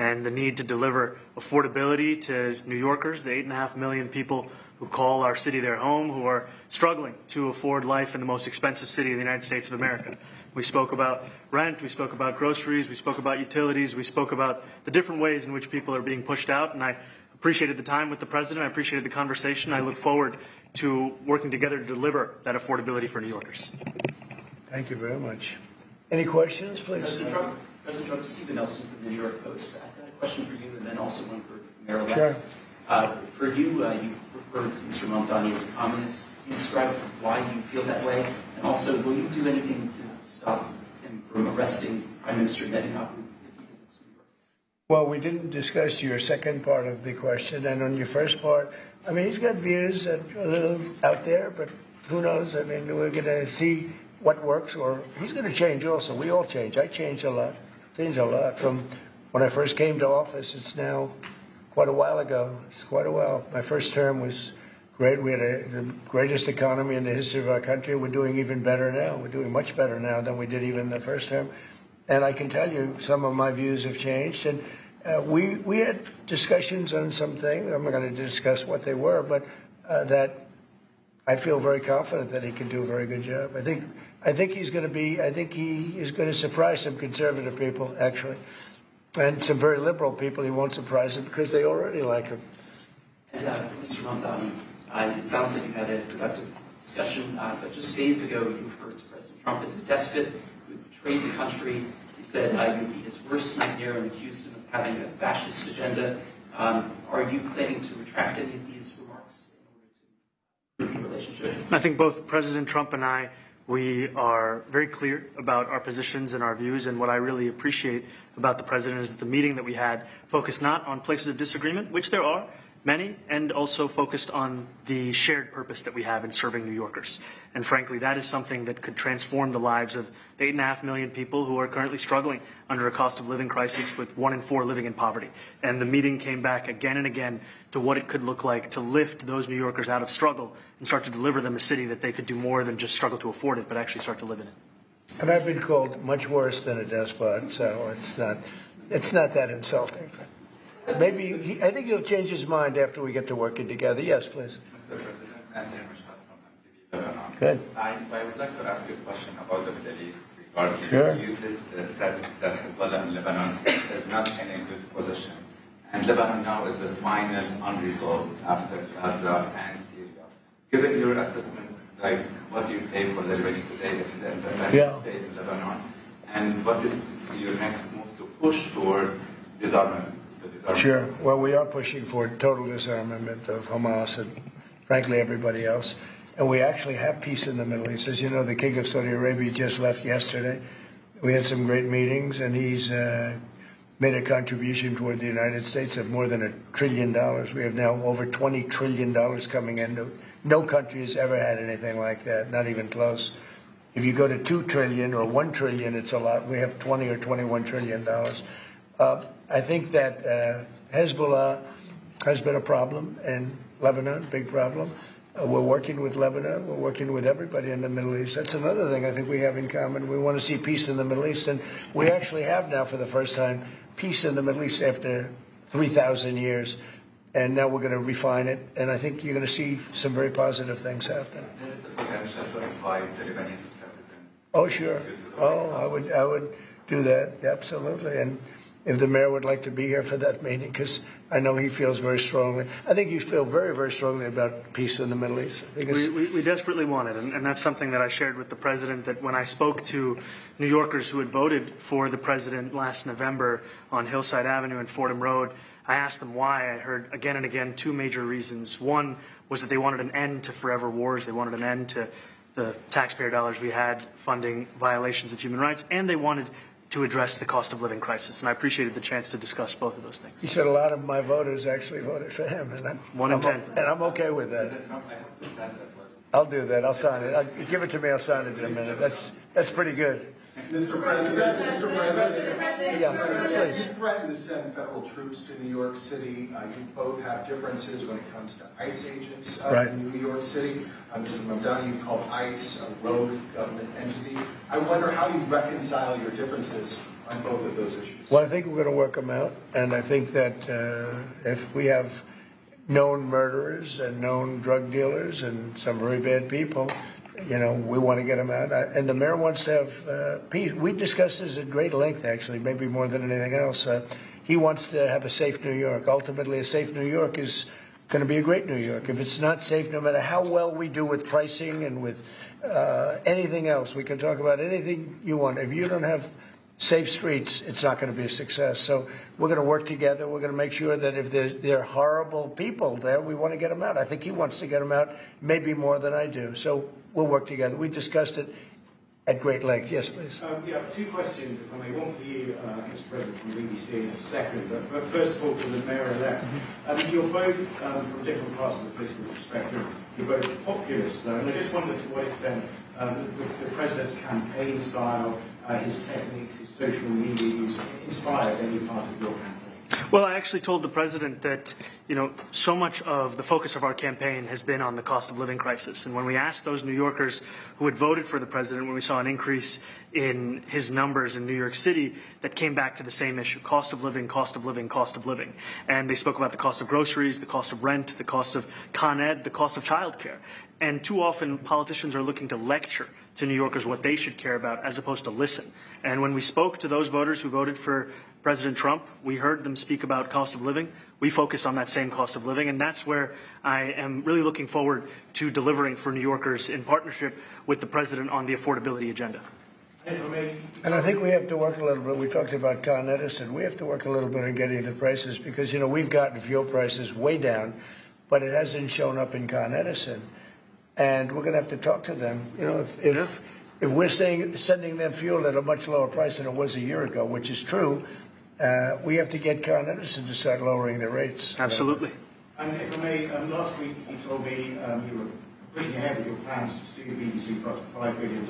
and the need to deliver affordability to New Yorkers, the 8.5 million people who call our city their home, who are struggling to afford life in the most expensive city in the United States of America. We spoke about rent, we spoke about groceries, we spoke about utilities, we spoke about the different ways in which people are being pushed out, and I appreciated the time with the President, I appreciated the conversation. I look forward to working together to deliver that affordability for New Yorkers. Thank you very much. Any questions, please? President Trump, Stephen Nelson from the New York Post. I've got a question for you and then also one for Mayor-elect. Sure. For you, you referred to Mr. Mamdani as a communist. Can you describe why you feel that way? And also, will you do anything to stop him from arresting Prime Minister Netanyahu if he visits New York? Well, we didn't discuss your second part of the question. And on your first part, I mean, he's got views that are a little out there, but who knows? I mean, we're going to see what works, or he's going to change also. We all change. I changed a lot. Changed a lot from when I first came to office. It's now quite a while ago. It's quite a while. My first term was great. We had the greatest economy in the history of our country. We're doing even better now. We're doing much better now than we did even the first term. And I can tell you some of my views have changed. And we had discussions on some things. I'm not going to discuss what they were, but that I feel very confident that he can do a very good job. I think he's going to be. I think he is going to surprise some conservative people, actually, and some very liberal people. He won't surprise them because they already like him. And Mr. Mamdani, it sounds like you had a productive discussion, but just days ago you referred to President Trump as a despot who betrayed the country. You said you would be his worst nightmare and accused him of having a fascist agenda. Are you planning to retract any of these remarks in order to improve the relationship? I think both President Trump and I, we are very clear about our positions and our views, and what I really appreciate about the President is that the meeting that we had focused not on places of disagreement, which there are many, and also focused on the shared purpose that we have in serving New Yorkers. And frankly, that is something that could transform the lives of the 8.5 million people who are currently struggling under a cost of living crisis, with 1 in 4 living in poverty. And the meeting came back again and again to what it could look like to lift those New Yorkers out of struggle and start to deliver them a city that they could do more than just struggle to afford it, but actually start to live in it. And I've been called much worse than a despot, so it's not that insulting. Maybe I think he'll change his mind after we get to working together. Yes, please. Mr. President, Mamdani from NYC. Good. I would like to ask you a question about the Middle East regarding Sure. you said that Hezbollah in Lebanon is not in a good position. And Lebanon now is the final unresolved after Gaza and Syria. Given your assessment, like what do you say for the Lebanese today? It's the independent state in Lebanon. And what is your next move to push toward disarmament? Sure. Well, we are pushing for total disarmament of Hamas and, frankly, everybody else. And we actually have peace in the Middle East. As you know, the King of Saudi Arabia just left yesterday. We had some great meetings, and he's made a contribution toward the United States of more than $1 trillion. We have now over $20 trillion coming in. No country has ever had anything like that, not even close. If you go to $2 trillion or $1 trillion, it's a lot. We have $20 or $21 trillion. I think that Hezbollah has been a problem in Lebanon, big problem. We're working with Lebanon. We're working with everybody in the Middle East. That's another thing I think we have in common. We want to see peace in the Middle East, and we actually have now, for the first time, peace in the Middle East after 3,000 years. And now we're going to refine it, and I think you're going to see some very positive things happen. There is the potential to invite the Lebanese president. Oh, sure. Oh, I would do that, absolutely. And if the mayor would like to be here for that meeting, because I know he feels very strongly. I think you feel very, very strongly about peace in the Middle East. We desperately want it, and that's something that I shared with the President, that when I spoke to New Yorkers who had voted for the President last November on Hillside Avenue and Fordham Road, I asked them why. I heard again and again 2 major reasons. One was that they wanted an end to forever wars. They wanted an end to the taxpayer dollars we had funding violations of human rights, and they wanted to address the cost of living crisis. And I appreciated the chance to discuss both of those things. He said a lot of my voters actually voted for him, and I'm okay with that. I'll do that. I'll sign it. Give it to me. I'll sign it in a minute. That's pretty good. Mr. President, please. You threatened to send federal troops to New York City. You both have differences when it comes to ICE agents in New York City. Mr. Mamdani, you call ICE a rogue government entity. I wonder how you reconcile your differences on both of those issues? Well, I think we're going to work them out, and I think that if we have known murderers and known drug dealers and some very bad people, you know, we want to get them out. And the mayor wants to have peace. We discussed this at great length, actually, maybe more than anything else. He wants to have a safe New York. Ultimately, a safe New York is going to be a great New York. If it's not safe, no matter how well we do with pricing and with anything else, we can talk about anything you want. If you don't have safe streets, it's not going to be a success. So we're going to work together. We're going to make sure that if there are horrible people there, we want to get them out. I think he wants to get them out, maybe more than I do. So we'll work together. We discussed it at great length. Yes, please. Yeah, two questions, if I may. One for you, Mr. President, from the BBC in a second. But first of all, for the mayor-elect. You're both from different parts of the political spectrum. You're both populists, though, and I just wonder to what extent the president's campaign style, his techniques, his social media use inspired any part of your campaign? Well, I actually told the president that, you know, so much of the focus of our campaign has been on the cost of living crisis. And when we asked those New Yorkers who had voted for the president, when we saw an increase in his numbers in New York City, that came back to the same issue: cost of living, cost of living, cost of living. And they spoke about the cost of groceries, the cost of rent, the cost of Con Ed, the cost of childcare. And too often politicians are looking to lecture to New Yorkers what they should care about as opposed to listen. And when we spoke to those voters who voted for President Trump, we heard them speak about cost of living. We focused on that same cost of living, and that's where I am really looking forward to delivering for New Yorkers in partnership with the president on the affordability agenda. And I think we have to work a little bit. We talked about Con Edison. We have to work a little bit on getting the prices because, you know, we've gotten fuel prices way down, but it hasn't shown up in Con Edison. And we're going to have to talk to them. You know, if we're sending them fuel at a much lower price than it was a year ago, which is true, we have to get Con Edison to start lowering their rates. Absolutely. And if I may, last week you told me you were pushing ahead with your plans to sue the BBC for up to $5 billion.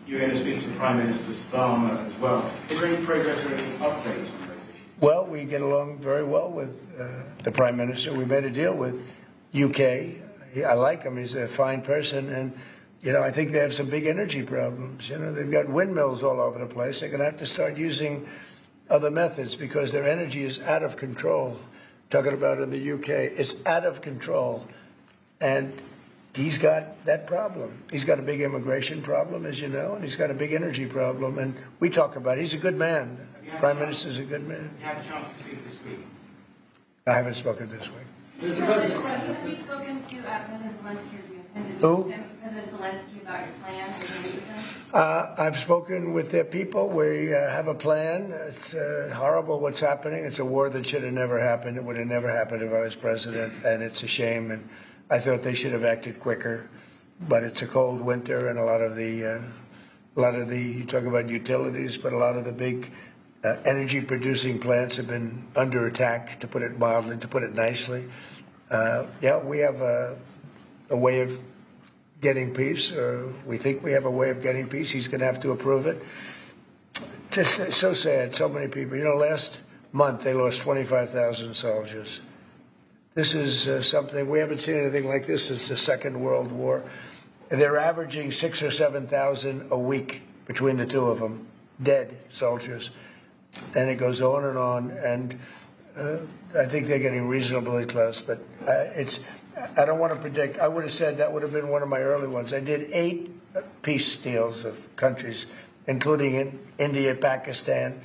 You were going to speak to Prime Minister Starmer as well. Is there any progress or any updates on those issues? Well, we get along very well with the Prime Minister. We made a deal with UK. I like him. He's a fine person. And, you know, I think they have some big energy problems. You know, they've got windmills all over the place. They're going to have to start using other methods because their energy is out of control. Talking about in the UK, it's out of control. And he's got that problem. He's got a big immigration problem, as you know, and he's got a big energy problem. And we talk about it. He's a good man. Prime Minister's a good man. You had a chance to speak this week. I haven't spoken this week. Mr. President, have you spoken to President Zelensky, or do you intend to Who? speak to President Zelensky about your plan? Are you going to meet with him? I've spoken with their people. We have a plan. It's horrible what's happening. It's a war that should have never happened. It would have never happened if I was president, and it's a shame. And I thought they should have acted quicker. But it's a cold winter, and a lot of the you talk about utilities, but a lot of the big energy-producing plants have been under attack, to put it mildly, to put it nicely. Yeah, we have a way of getting peace, or we think we have a way of getting peace. He's going to have to approve it. Just so sad, so many people. You know, last month they lost 25,000 soldiers. This is something, we haven't seen anything like this since the Second World War. And they're averaging 6,000 or 7,000 a week between the two of them, dead soldiers. And it goes on, and I think they're getting reasonably close, but I don't want to predict. I would have said that would have been one of my early ones. I did 8 peace deals of countries, including in India, Pakistan.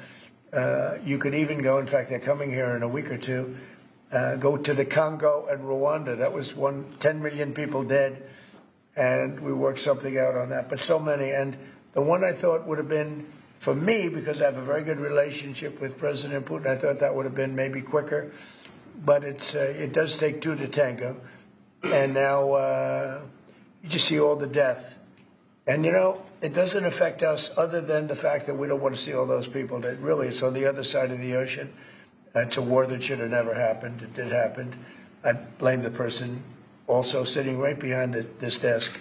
You could even go, in fact, they're coming here in a week or two, go to the Congo and Rwanda. That was 10 million people dead, and we worked something out on that. But so many, and the one I thought would have been, for me, because I have a very good relationship with President Putin, I thought that would have been maybe quicker. But it does take 2 to tango. And now you just see all the death. And, you know, it doesn't affect us other than the fact that we don't want to see all those people that really, it's on the other side of the ocean. It's a war that should have never happened. It did happen. I blame the person also sitting right behind this desk.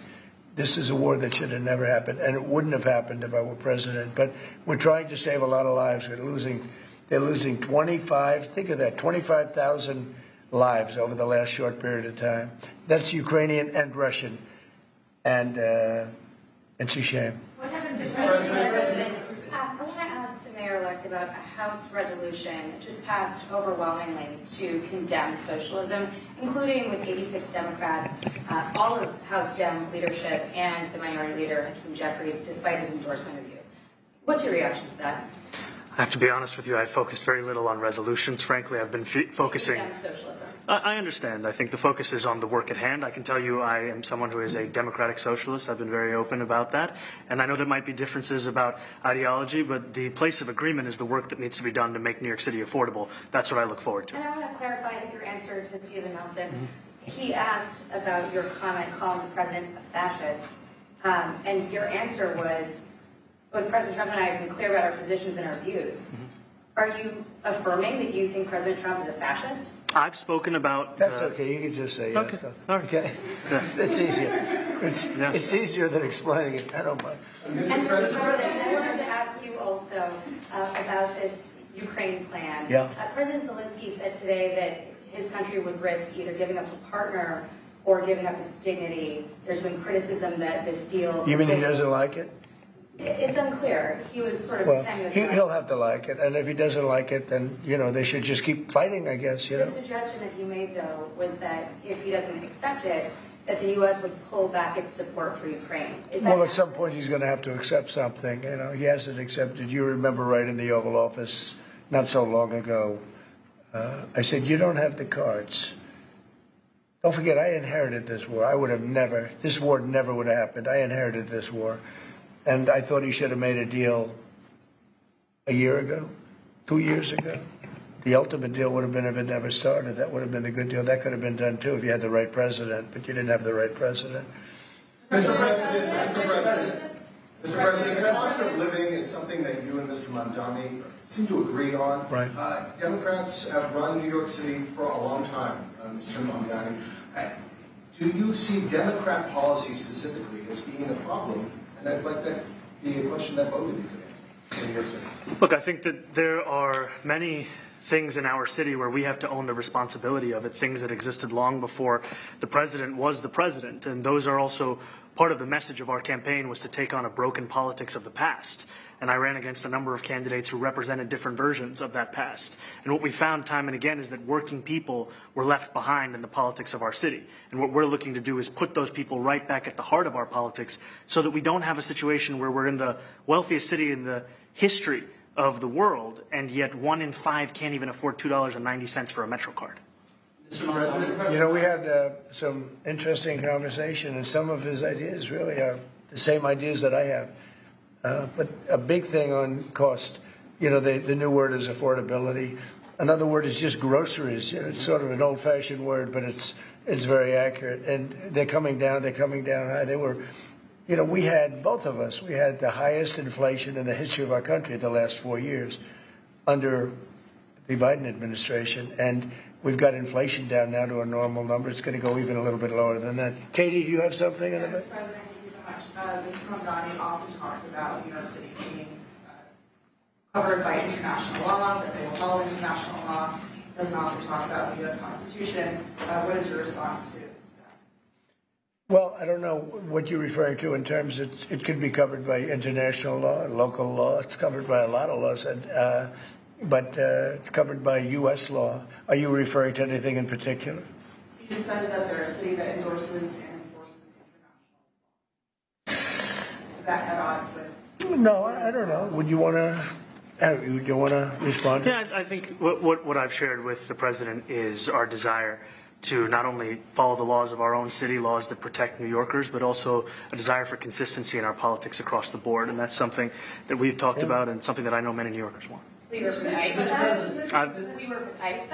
This is a war that should have never happened, and it wouldn't have happened if I were president. But we're trying to save a lot of lives. They're losing 25, think of that, 25,000 lives over the last short period of time. That's Ukrainian and Russian, and it's a shame. What happens if President? I want to ask the mayor intellect about a House resolution just passed overwhelmingly to condemn socialism, including with 86 Democrats, all of House Dem leadership, and the minority leader, Hakeem Jeffries, despite his endorsement of you. What's your reaction to that? I have to be honest with you, I focused very little on resolutions. Frankly, I've been focusing... Socialism. I understand. I think the focus is on the work at hand. I can tell you I am someone who is a democratic socialist. I've been very open about that. And I know there might be differences about ideology, but the place of agreement is the work that needs to be done to make New York City affordable. That's what I look forward to. And I want to clarify your answer to Stephen Nelson. He asked about your comment calling the president a fascist. And your answer was, both President Trump and I have been clear about our positions and our views. Are you affirming that you think President Trump is a fascist? I've spoken about... That's okay. You can just say yes. Okay. All right. Okay. It's easier. It's easier than explaining it. I don't mind. And Mr. President, I wanted to ask you also about this Ukraine plan. Yeah. President Zelensky said today that his country would risk either giving up a partner or giving up its dignity. There's been criticism that this deal... You mean he doesn't like it? It's unclear. He was sort of Well, tenuous. he'll have to like it, and if he doesn't like it, then they should just keep fighting, I guess. The suggestion that you made, though, was that if he doesn't accept it, that the U.S. would pull back its support for Ukraine. Well, at some point he's going to have to accept something. He hasn't accepted. You remember right in the Oval Office not so long ago, I said, you don't have the cards. Don't forget, I inherited this war. This war never would have happened. I inherited this war. And I thought he should have made a deal a year ago, 2 years ago. The ultimate deal would have been if it never started. That would have been the good deal. That could have been done, too, if you had the right president. But you didn't have the right president. Mr. President, the cost of living is something that you and Mr. Mamdani seem to agree on. Right. Democrats have run New York City for a long time, Mr. Mamdani. Do you see Democrat policy specifically as being a problem? And I'd like that be a question that both of you could answer in New York City. Look, I think that there are many things in our city where we have to own the responsibility of it, things that existed long before the president was the president. And those are also part of the message of our campaign, was to take on a broken politics of the past. And I ran against a number of candidates who represented different versions of that past. And what we found time and again is that working people were left behind in the politics of our city. And what we're looking to do is put those people right back at the heart of our politics so that we don't have a situation where we're in the wealthiest city in the history of the world, and yet 1 in 5 can't even afford $2.90 for a Metro card. Mr. President, We had some interesting conversation, and some of his ideas really are the same ideas that I have. But a big thing on cost, the new word is affordability. Another word is just groceries. It's sort of an old-fashioned word, but it's very accurate. And they're coming down high. They were, we had, both of us, we had the highest inflation in the history of our country the last 4 years under the Biden administration. And we've got inflation down now to a normal number. It's going to go even a little bit lower than that. Katie, do you have something in the back? Mr. President, thank you so much. Mr. Mamdani often talks about New York City being covered by international law, that they will follow international law. Doesn't often talk about the U.S. Constitution. What is your response to that? Well, I don't know what you're referring to in terms of it could be covered by international law, local law. It's covered by a lot of laws, but it's covered by U.S. law. Are you referring to anything in particular? He just says that they're a city that endorses and enforces international law. Is that at odds with? No, I don't know. Would you want to respond? Yeah, I think what I've shared with the president is our desire to not only follow the laws of our own city, laws that protect New Yorkers, but also a desire for consistency in our politics across the board. And that's something that we've talked about and something that I know many New Yorkers want. We were with ICE.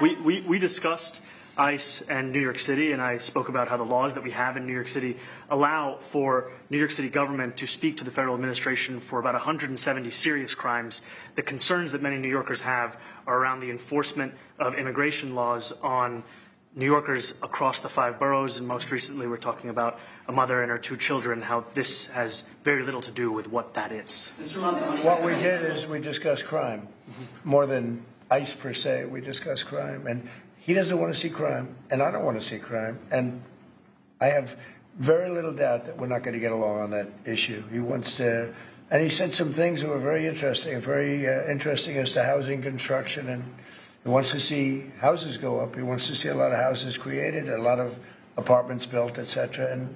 We discussed ICE and New York City, and I spoke about how the laws that we have in New York City allow for New York City government to speak to the federal administration for about 170 serious crimes. The concerns that many New Yorkers have are around the enforcement of immigration laws on New Yorkers across the 5 boroughs, and most recently we're talking about a mother and her 2 children, how this has very little to do with what that is. What we did is we discussed crime. More than ICE per se, we discussed crime. And he doesn't want to see crime, and I don't want to see crime. And I have very little doubt that we're not going to get along on that issue. He wants to And he said some things that were very interesting as to housing construction. And he wants to see houses go up. He wants to see a lot of houses created, a lot of apartments built, etc. And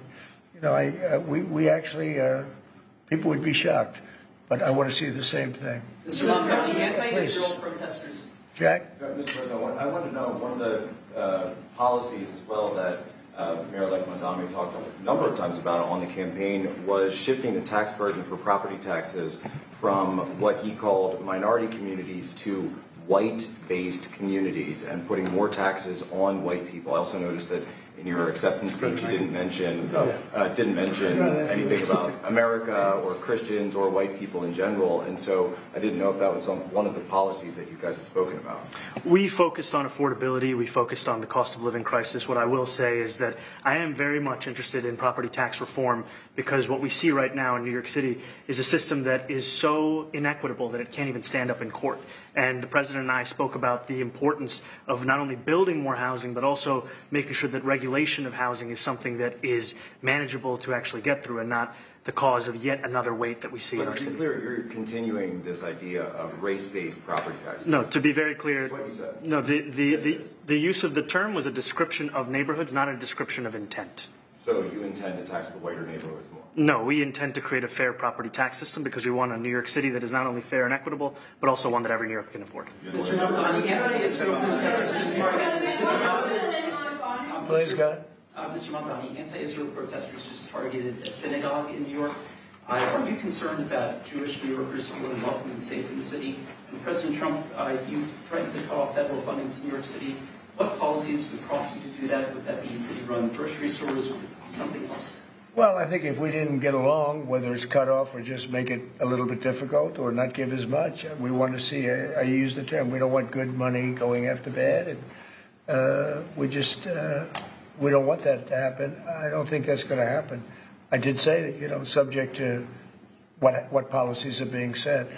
you know, we actually people would be shocked, but I want to see the same thing. Mr. Mamdani, anti-Israel protesters. Jack? Mr. President, I want to know one of the policies as well that Mayor-elect Mamdani talked a number of times about on the campaign was shifting the tax burden for property taxes from what he called minority communities to white-based communities and putting more taxes on white people. I also noticed that in your acceptance speech you didn't mention anything about America or Christians or white people in general, and so I didn't know if that was one of the policies that you guys had spoken about. We focused on affordability. We focused on the cost of living crisis. What I will say is that I am very much interested in property tax reform because what we see right now in New York City is a system that is so inequitable that it can't even stand up in court. And the President and I spoke about the importance of not only building more housing, but also making sure that regulation of housing is something that is manageable to actually get through and not the cause of yet another weight that we see in our city. To be clear, you're continuing this idea of race-based property taxes. No, to be very clear, That's what you said. no, the use of the term was a description of neighborhoods, not a description of intent. So you intend to tax the whiter neighborhoods more? No, we intend to create a fair property tax system because we want a New York City that is not only fair and equitable, but also one that every New Yorker can afford. Mr. Mamdani, anti-Israel protesters just targeted Please, God. Mr. Mamdani, anti-Israel protesters just targeted a synagogue in New York. Are you concerned about Jewish New Yorkers feeling welcome and safe in the city? And President Trump, you threatened to cut off federal funding to New York City. What policies would prompt you to do that? Would that be city-run grocery stores? Would it be something else? Well, I think if we didn't get along, whether it's cut off or just make it a little bit difficult or not give as much, we want to see, I use the term, we don't want good money going after bad. And we don't want that to happen. I don't think that's going to happen. I did say that, you know, subject to what policies are being set.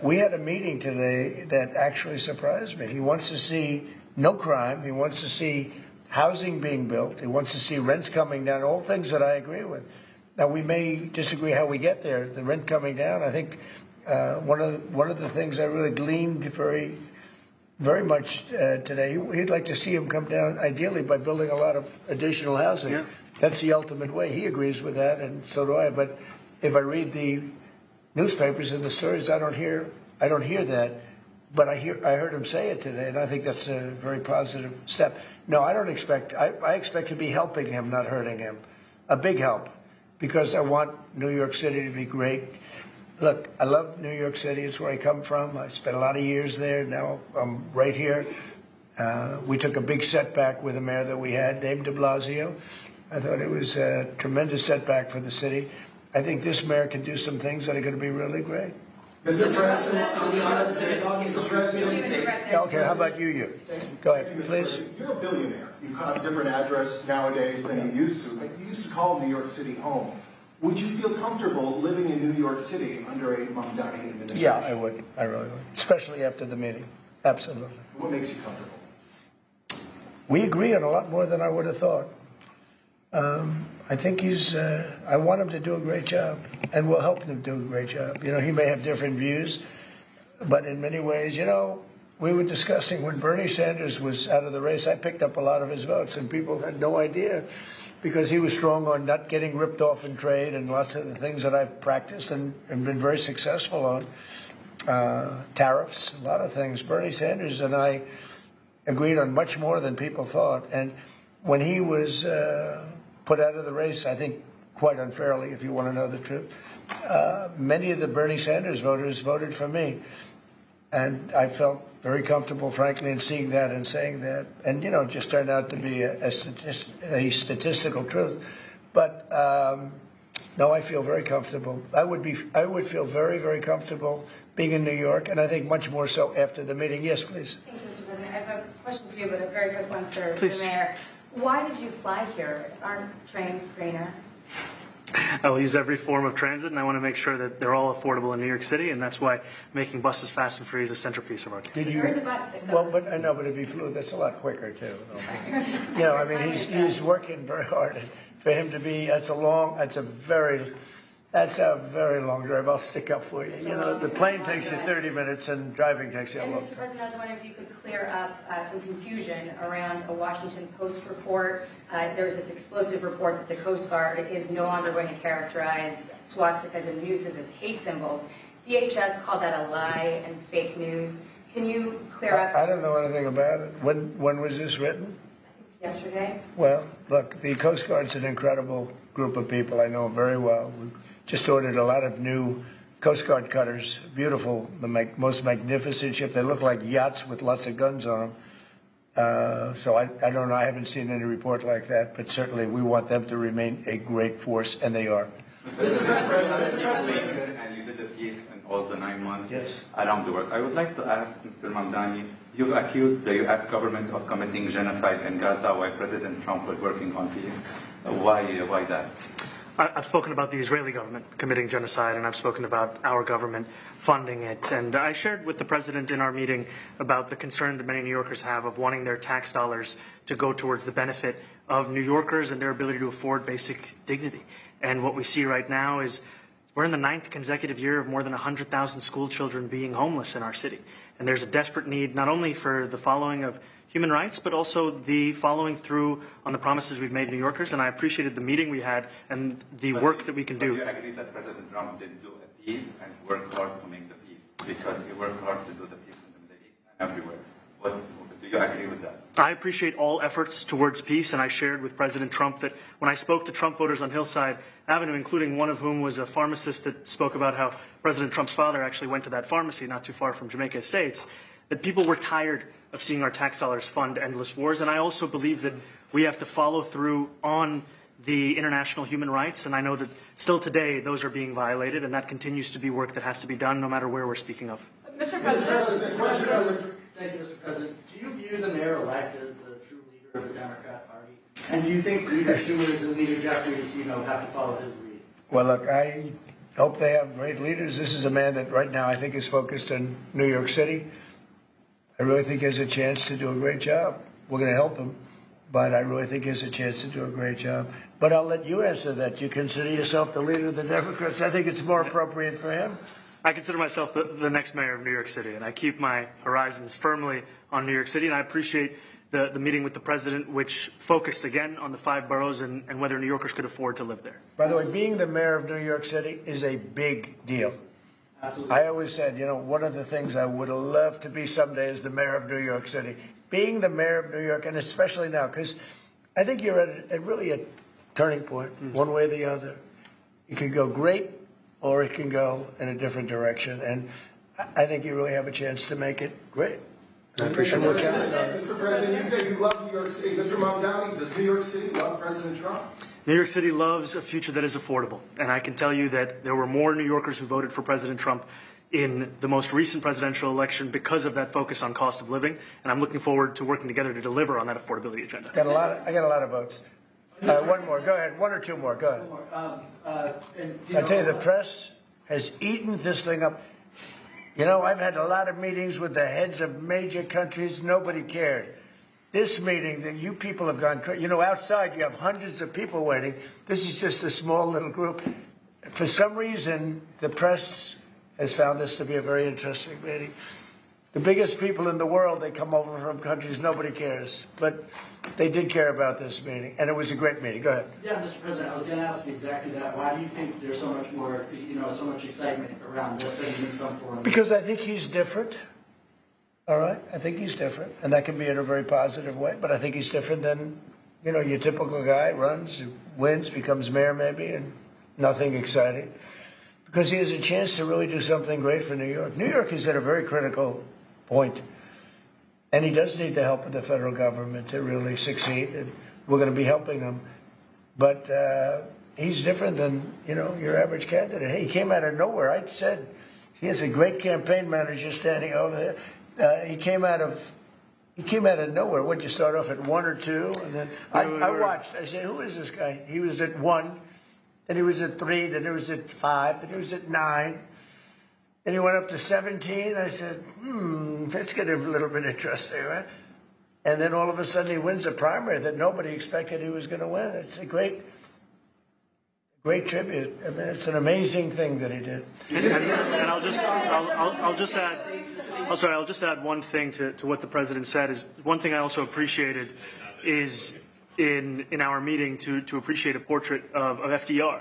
We had a meeting today that actually surprised me. He wants to see no crime. He wants to see housing being built. He wants to see rents coming down, all things that I agree with. Now, we may disagree how we get there. The rent coming down, I think one of the things I really gleaned very much today, he'd like to see him come down, ideally, by building a lot of additional housing. Yeah. That's the ultimate way. He agrees with that, and so do I. But if I read the newspapers and the stories, I don't hear that. But I heard him say it today, and I think that's a very positive step. No, I don't expect. I expect to be helping him, not hurting him. A big help, because I want New York City to be great. Look, I love New York City. It's where I come from. I spent a lot of years there. Now I'm right here. We took a big setback with the mayor that we had, named de Blasio. I thought it was a tremendous setback for the city. I think this mayor can do some things that are going to be really great. Mr. President, Okay, how about you? Go ahead, please. You're a billionaire. You have a different address nowadays than you used to, but you used to call New York City home. Would you feel comfortable living in New York City under a Mamdani administration? Yeah, I would. I really would. Especially after the meeting. Absolutely. What makes you comfortable? We agree on a lot more than I would have thought. I think I want him to do a great job, and we'll help him do a great job. You know, he may have different views, but in many ways, you know, we were discussing when Bernie Sanders was out of the race, I picked up a lot of his votes, and people had no idea because he was strong on not getting ripped off in trade and lots of the things that I've practiced and been very successful on. Tariffs, a lot of things. Bernie Sanders and I agreed on much more than people thought. And when he was put out of the race, I think quite unfairly, if you want to know the truth, many of the Bernie Sanders voters voted for me. And I felt very comfortable, frankly, in seeing that and saying that. And, you know, it just turned out to be a statistical truth. But, no, I feel very comfortable. I would feel very, very comfortable being in New York, and I think much more so after the meeting. Yes, please. Thank you, Mr. President. I have a question for you, but a very quick one for please. the mayor. Why did you fly here? Aren't trains greener? I will use every form of transit, and I want to make sure that they're all affordable in New York City, and that's why making buses fast and free is a centerpiece of our campaign. There is a bus that goes. Well, but I know, but if he flew, that's a lot quicker too. You know, I mean, he's working very hard. For him to be, that's a very That's a very long drive. I'll stick up for you. You know, the plane takes you 30 minutes and driving takes you a And long Mr. time. President, I was wondering if you could clear up some confusion around a Washington Post report. There was this explosive report that the Coast Guard is no longer going to characterize swastikas and nooses as hate symbols. DHS called that a lie and fake news. Can you clear up? I don't know anything about it. When was this written? Yesterday. Well, look, the Coast Guard's an incredible group of people. I know them very well. We just ordered a lot of new Coast Guard cutters. Beautiful, the most magnificent ship. They look like yachts with lots of guns on them. So I don't know. I haven't seen any report like that, but certainly we want them to remain a great force, and they are. Mr. President, and you did a piece in all the 9 months around the world. I would like to ask Mr. Mamdani, you've accused the U.S. government of committing genocide in Gaza while President Trump was working on peace. Why that? I've spoken about the Israeli government committing genocide, and I've spoken about our government funding it. And I shared with the president in our meeting about the concern that many New Yorkers have of wanting their tax dollars to go towards the benefit of New Yorkers and their ability to afford basic dignity. And what we see right now is we're in the 9th consecutive year of more than 100,000 school children being homeless in our city. And there's a desperate need not only for the following of human rights, but also the following through on the promises we've made New Yorkers. And I appreciated the meeting we had and the work that we can do. Do you agree that President Trump did do a peace and work hard to make the peace? Because he worked hard to do the peace in the Middle East and everywhere. Do you agree with that? I appreciate all efforts towards peace, and I shared with President Trump that when I spoke to Trump voters on Hillside Avenue, including one of whom was a pharmacist that spoke about how President Trump's father actually went to that pharmacy not too far from Jamaica Estates, that people were tired of seeing our tax dollars fund endless wars. And I also believe that we have to follow through on the international human rights, and I know that still today those are being violated, and that continues to be work that has to be done no matter where we're speaking of. Mr. President, Thank you, Mr. President. Do you view the mayor-elect as the true leader of the Democrat Party? And do you think Leader Schumer's and Leader Jeffries, have to follow his lead? Well, look, I hope they have great leaders. This is a man that right now I think is focused on New York City. I really think he has a chance to do a great job. We're going to help him, but I really think he has a chance to do a great job. But I'll let you answer that. You consider yourself the leader of the Democrats? I think it's more appropriate for him. I consider myself the next mayor of New York City, and I keep my horizons firmly on New York City, and I appreciate the meeting with the president, which focused again on the 5 boroughs and whether New Yorkers could afford to live there. By the way, being the mayor of New York City is a big deal. Absolutely. I always said, one of the things I would love to be someday is the mayor of New York City. Being the mayor of New York, and especially now, because I think you're at really a turning point, one way or the other. It could go great, or it can go in a different direction. And I think you really have a chance to make it great. I appreciate what you Mr. President, you say you love New York City. Mr. Mamdani, does New York City love President Trump? New York City loves a future that is affordable. And I can tell you that there were more New Yorkers who voted for President Trump in the most recent presidential election because of that focus on cost of living. And I'm looking forward to working together to deliver on that affordability agenda. I got a lot of votes. One more. Go ahead. 1 or 2 more. Go ahead. I tell you, the press has eaten this thing up. I've had a lot of meetings with the heads of major countries. Nobody cared. This meeting that you people have gone crazy. Outside you have hundreds of people waiting. This is just a small little group. For some reason, the press has found this to be a very interesting meeting. The biggest people in the world, they come over from countries nobody cares. But they did care about this meeting, and it was a great meeting. Go ahead. Yeah, Mr. President, I was going to ask you exactly that. Why do you think there's so much more, so much excitement around this than in some forum? Because I think he's different. All right? I think he's different, and that can be in a very positive way. But I think he's different than, your typical guy runs, wins, becomes mayor maybe, and nothing exciting. Because he has a chance to really do something great for New York. New York is at a very critical point. And he does need the help of the federal government to really succeed, and we're going to be helping him. But he's different than, your average candidate. He came out of nowhere. I said he has a great campaign manager standing over there. He came out of nowhere. Would you start off at 1 or 2? And then I watched. I said, who is this guy? He was at 1, then he was at 3, then he was at 5, then he was at 9. Then he went up to 17. I said, that's getting a little bit interesting, right? And then all of a sudden he wins a primary that nobody expected he was going to win. It's a great great tribute. I mean, it's an amazing thing that he did. And I'll just add one thing to what the president said. Is one thing I also appreciated is in our meeting to appreciate a portrait of FDR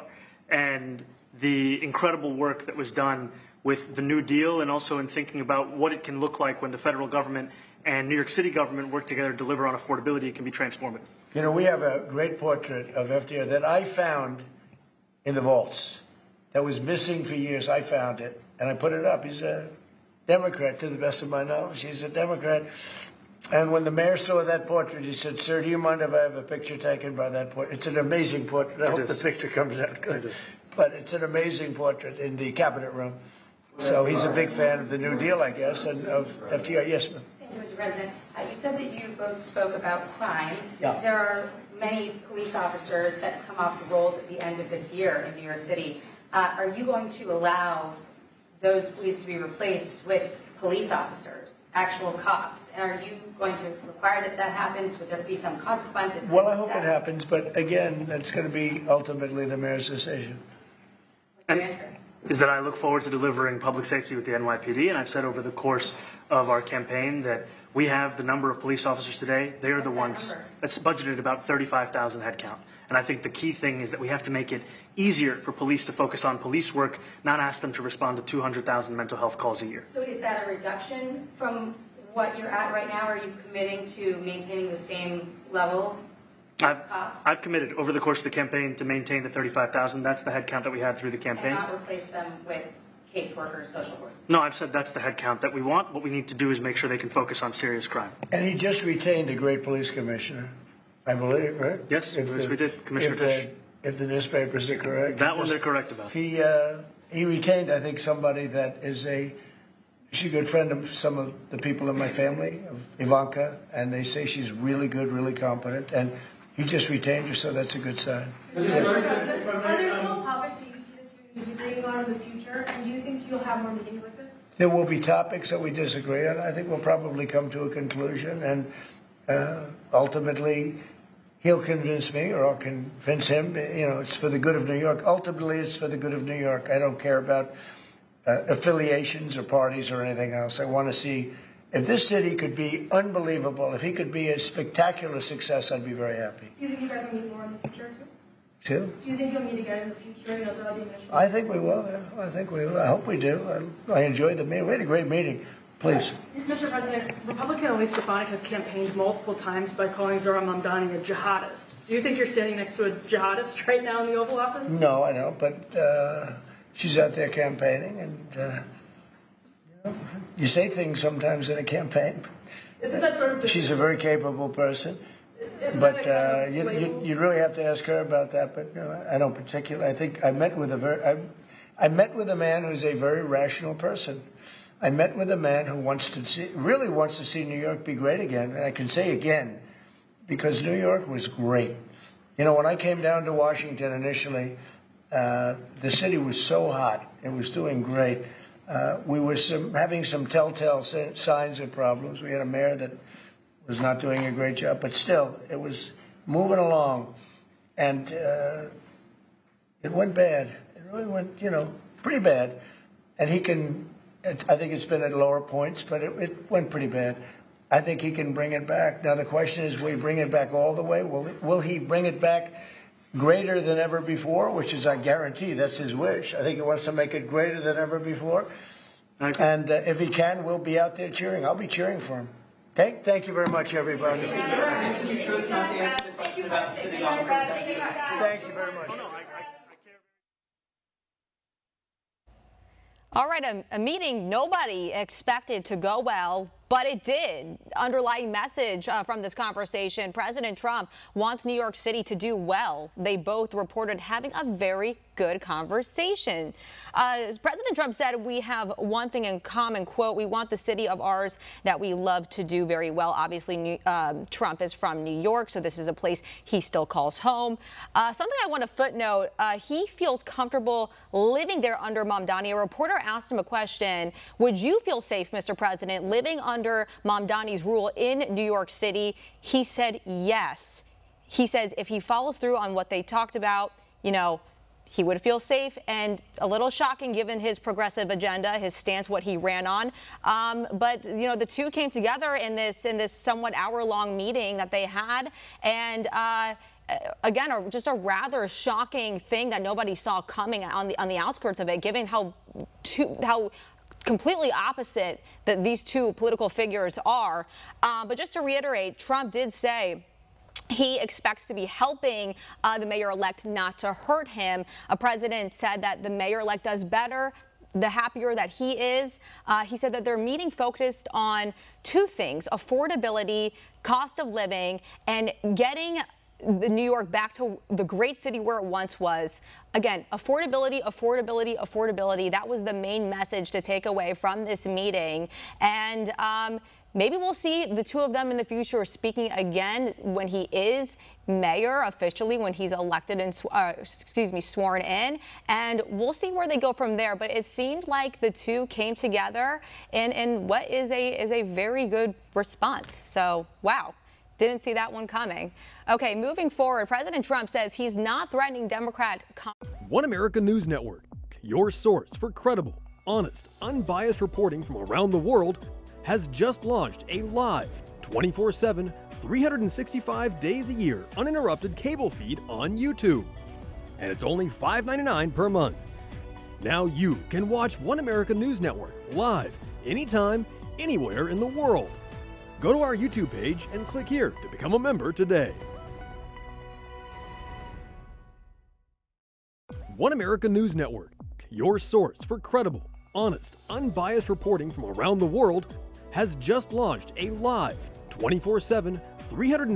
and the incredible work that was done with the New Deal, and also in thinking about what it can look like when the federal government and New York City government work together to deliver on affordability. It can be transformative. You know, we have a great portrait of FDR that I found in the vaults that was missing for years. I found it, and I put it up. He's a Democrat, to the best of my knowledge. He's a Democrat. And when the mayor saw that portrait, he said, "Sir, do you mind if I have a picture taken by that portrait?" It's an amazing portrait. I hope the picture comes out good. But it's an amazing portrait in the cabinet room. So he's a big fan of the New Deal, I guess, and of FDR. Yes, ma'am. Thank you, Mr. President. You said that you both spoke about crime. Yeah. There are many police officers set to come off the rolls at the end of this year in New York City. Are you going to allow those police to be replaced with police officers, actual cops? And are you going to require that that happens? Would there be some consequence? Well, I hope it happens, but again, it's going to be ultimately the mayor's decision. What's your answer? Is that I look forward to delivering public safety with the NYPD, and I've said over the course of our campaign that we have the number of police officers today. They are the ones that's budgeted about 35,000 headcount. And I think the key thing is that we have to make it easier for police to focus on police work, not ask them to respond to 200,000 mental health calls a year. So is that a reduction from what you're at right now? Are you committing to maintaining the same level of cops? I've committed over the course of the campaign to maintain the 35,000. That's the headcount that we had through the campaign. And not replace them with caseworkers, social workers? No, I've said that's the headcount that we want. What we need to do is make sure they can focus on serious crime. And he just retained a great police commissioner, I believe, right? Yes, we did. Commissioner Fish. If the newspapers are correct. That one they're correct about. He retained, I think, somebody that is she's a good friend of some of the people in my family, of Ivanka, and they say she's really good, really competent, and he just retained her, so that's a good sign. Are there still topics that you see that you're disagreeing on in the future, and do you think you'll have more meetings like this? There will be topics that we disagree on. I think we'll probably come to a conclusion, and ultimately he'll convince me, or I'll convince him. You know, it's for the good of New York. Ultimately, it's for the good of New York. I don't care about affiliations or parties or anything else. I want to see if this city could be unbelievable, if he could be a spectacular success, I'd be very happy. Do you think you guys will meet more in the future, too? Too? Do you think you'll meet again in the future, you know, throughout the administration? I think we will, yeah. I think we will. I hope we do. I enjoyed the meeting. We had a great meeting. Please. Mr. President, Republican Elise Stefanik has campaigned multiple times by calling Zohran Mamdani a jihadist. Do you think you're standing next to a jihadist right now in the Oval Office? No, I don't, but she's out there campaigning, and you say things sometimes in a campaign. Isn't that sort of She's a very capable person, but you really have to ask her about that. But I don't particularly. I think I met with a man who's a very rational person. I met with a man who really wants to see New York be great again, and I can say again, because New York was great. You know, when I came down to Washington initially, the city was so hot; it was doing great. We were having some telltale signs of problems. We had a mayor that was not doing a great job, but still, it was moving along. And it went bad. It really went, pretty bad. And I think it's been at lower points, but it went pretty bad. I think he can bring it back. Now, the question is, will he bring it back all the way? Will he bring it back greater than ever before, which is, I guarantee, that's his wish. I think he wants to make it greater than ever before. Okay. And if he can, we'll be out there cheering. I'll be cheering for him. Okay? Thank you very much, everybody. Thank you. You chose not to answer the question about the city law. Thank you very much. All right, a meeting nobody expected to go well, but it did. Underlying message from this conversation, President Trump wants New York City to do well. They both reported having a very good conversation. President Trump said, "We have one thing in common," quote, "We want the city of ours that we love to do very well." Obviously, Trump is from New York, so this is a place he still calls home. Something I want to footnote, he feels comfortable living there under Mamdani. A reporter asked him a question, would you feel safe, Mr. President, living under Mamdani's rule in New York City? He said yes. He says if he follows through on what they talked about, he would feel safe, and a little shocking given his progressive agenda, his stance, what he ran on. But you know, the two came together in this somewhat hour-long meeting that they had, and again, just a rather shocking thing that nobody saw coming on the outskirts of it, given how completely opposite that these two political figures are. But just to reiterate, Trump did say he expects to be helping the mayor-elect, not to hurt him. A president said that the mayor-elect does better the happier that he is. He said that their meeting focused on two things: affordability, cost of living, and getting New York back to the great city where it once was. Again, affordability, affordability, affordability. That was the main message to take away from this meeting. And maybe we'll see the two of them in the future speaking again when he is mayor officially, when he's elected and sworn in, and we'll see where they go from there. But it seemed like the two came together in what is a very good response. So wow, didn't see that one coming. Okay, moving forward, President Trump says he's not threatening Democrat. One America News Network, your source for credible, honest, unbiased reporting from around the world, has just launched a live 24/7, 365 days a year uninterrupted cable feed on YouTube. And it's only $5.99 per month. Now you can watch One America News Network live, anytime, anywhere in the world. Go to our YouTube page and click here to become a member today. One America News Network, your source for credible, honest, unbiased reporting from around the world, has just launched a live 24/7, 365